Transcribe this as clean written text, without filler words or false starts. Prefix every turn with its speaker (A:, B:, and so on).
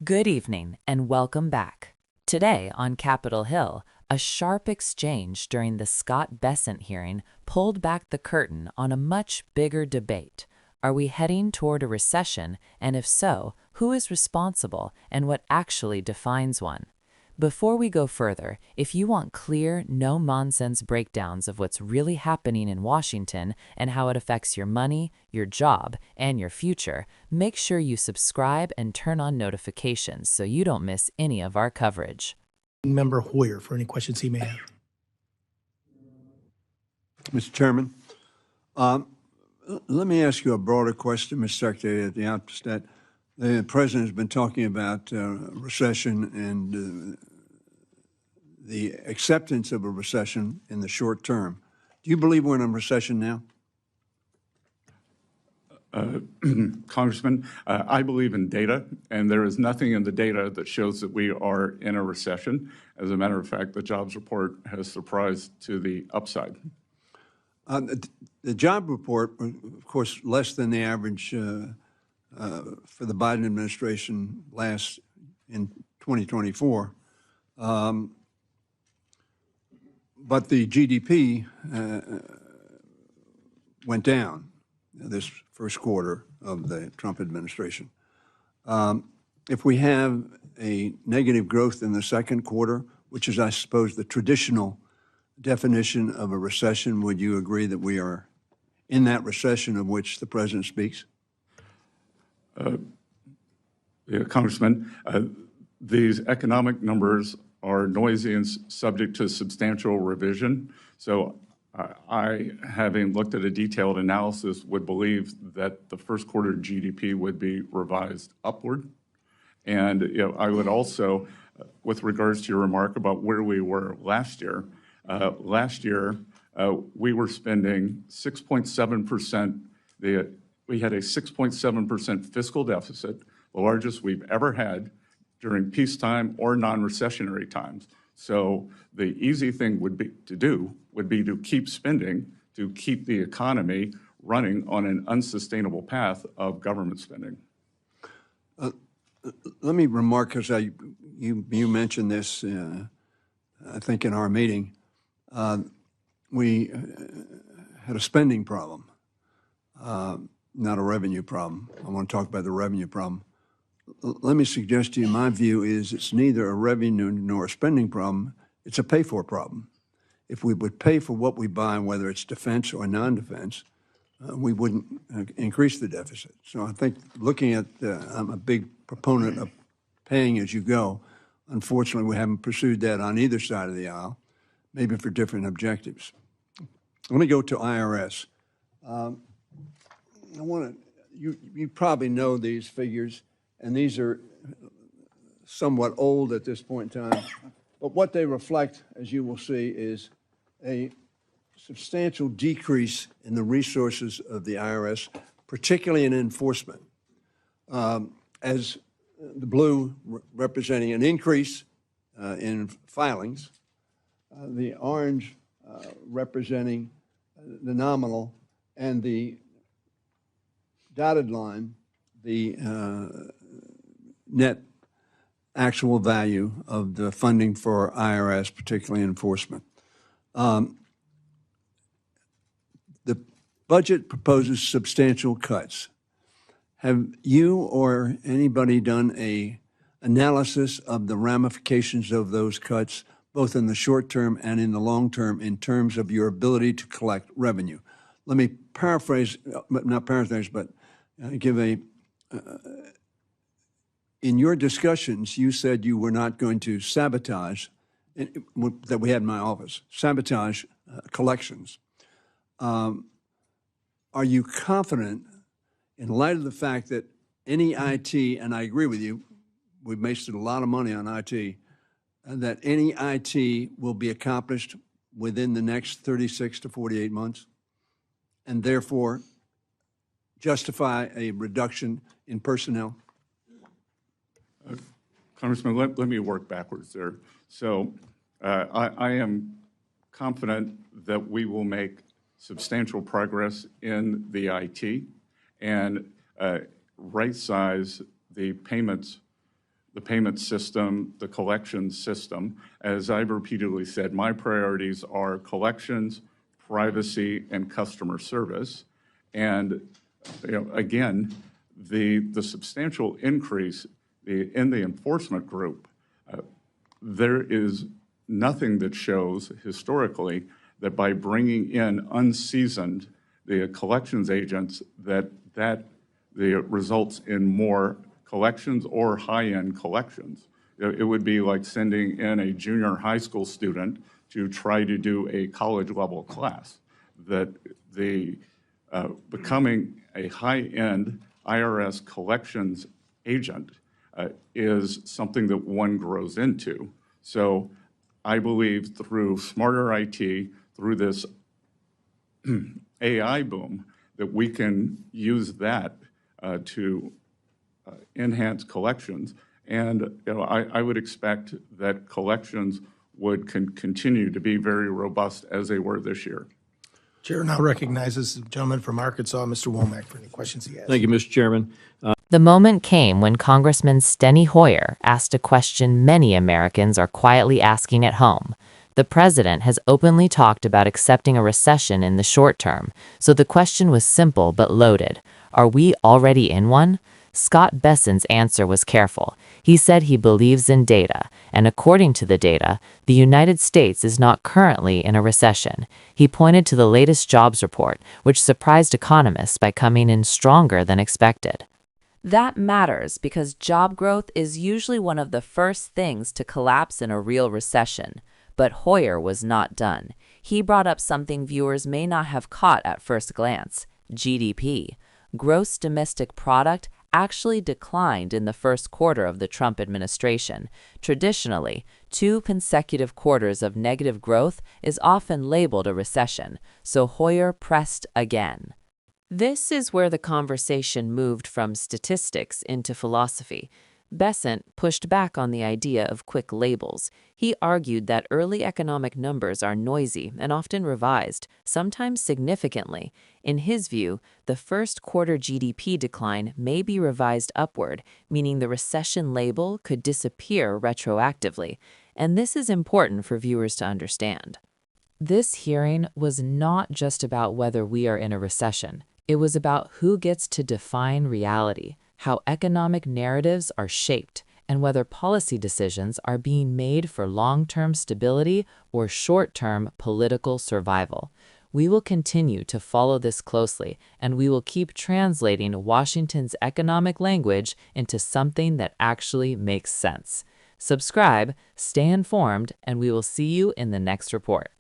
A: Good evening and welcome back. Today on Capitol Hill, a sharp exchange during the Scott Bessent hearing pulled back the curtain on a much bigger debate. Are we heading toward a recession, and if so, who is responsible and what actually defines one? Before we go further, if you want clear, no-nonsense breakdowns of what's really happening in Washington and how it affects your money, your job, and your future, make sure you subscribe and turn on notifications so you don't miss any of our coverage.
B: Member Hoyer for any questions he may have.
C: Mr. Chairman, let me ask you a broader question, Mr. Secretary, at the outset. The President has been talking about recession and the acceptance of a recession in the short term. Do you believe we're in a recession now?
D: Congressman, I believe in data, and there is nothing in the data that shows that we are in a recession. As a matter of fact, the jobs report has surprised to the upside.
C: The job report, of course, less than the average for the Biden administration last in 2024. But the GDP went down this first quarter of the Trump administration. If we have a negative growth in the second quarter, which is, I suppose, the traditional definition of a recession, would you agree that we are in that recession of which the President speaks?
D: Yeah, Congressman, these economic numbers are noisy and subject to substantial revision. So I, having looked at a detailed analysis, would believe that the first quarter GDP would be revised upward. And I would also, with regards to your remark about where we were last year, we were spending 6.7%. We had a 6.7% fiscal deficit, the largest we've ever had during peacetime or non-recessionary times. So the easy thing would be to keep spending, to keep the economy running on an unsustainable path of government spending.
C: Let me remark, because you mentioned this, I think, in our meeting. We had a spending problem, not a revenue problem. I want to talk about the revenue problem. Let me suggest to you, my view is it's neither a revenue nor a spending problem. It's a pay-for problem. If we would pay for what we buy, whether it's defense or non-defense, we wouldn't increase the deficit. So I think looking at, I'm a big proponent of paying as you go. Unfortunately, we haven't pursued that on either side of the aisle, maybe for different objectives. Let me go to IRS. You probably know these figures, and these are somewhat old at this point in time. But what they reflect, as you will see, is a substantial decrease in the resources of the IRS, particularly in enforcement, as the blue representing an increase in filings, the orange representing the nominal, and the dotted line, the net actual value of the funding for IRS, particularly enforcement. The budget proposes substantial cuts. Have you or anybody done an analysis of the ramifications of those cuts, both in the short term and in the long term, in terms of your ability to collect revenue? Let me paraphrase, not paraphrase, but give a, in your discussions, you said you were not going to sabotage, that we had in my office, sabotage collections. Are you confident, in light of the fact that any IT, and I agree with you, we've wasted a lot of money on IT, that any IT will be accomplished within the next 36 to 48 months, and therefore justify a reduction in personnel?
D: Congressman, let me work backwards there. So I am confident that we will make substantial progress in the IT and right-size the payments the payment system, the collections system. As I've repeatedly said, my priorities are collections, privacy, and customer service. And again, the substantial increase in the enforcement group, there is nothing that shows historically that by bringing in unseasoned collections agents that results in more collections or high-end collections. It would be like sending in a junior high school student to try to do a college-level class. That becoming a high-end IRS collections agent is something that one grows into. So I believe through smarter IT, through this AI boom, that we can use that to enhance collections. And I would expect that collections would continue to be very robust as they were this year.
B: Chair now recognizes the gentleman from Arkansas, Mr. Womack, for any questions he has.
E: Thank you, Mr. Chairman.
A: The moment came when Congressman Steny Hoyer asked a question many Americans are quietly asking at home. The president has openly talked about accepting a recession in the short term, so the question was simple but loaded. Are we already in one? Scott Bessent's answer was careful. He said he believes in data, and according to the data, the United States is not currently in a recession. He pointed to the latest jobs report, which surprised economists by coming in stronger than expected. That matters because job growth is usually one of the first things to collapse in a real recession. But Hoyer was not done. He brought up something viewers may not have caught at first glance: GDP. Gross domestic product actually declined in the first quarter of the Trump administration. Traditionally, 2 consecutive quarters of negative growth is often labeled a recession, so Hoyer pressed again. This is where the conversation moved from statistics into philosophy. Bessent pushed back on the idea of quick labels. He argued that early economic numbers are noisy and often revised, sometimes significantly. In his view, the first quarter GDP decline may be revised upward, meaning the recession label could disappear retroactively. And this is important for viewers to understand. This hearing was not just about whether we are in a recession. It was about who gets to define reality, how economic narratives are shaped, and whether policy decisions are being made for long-term stability or short-term political survival. We will continue to follow this closely, and we will keep translating Washington's economic language into something that actually makes sense. Subscribe, stay informed, and we will see you in the next report.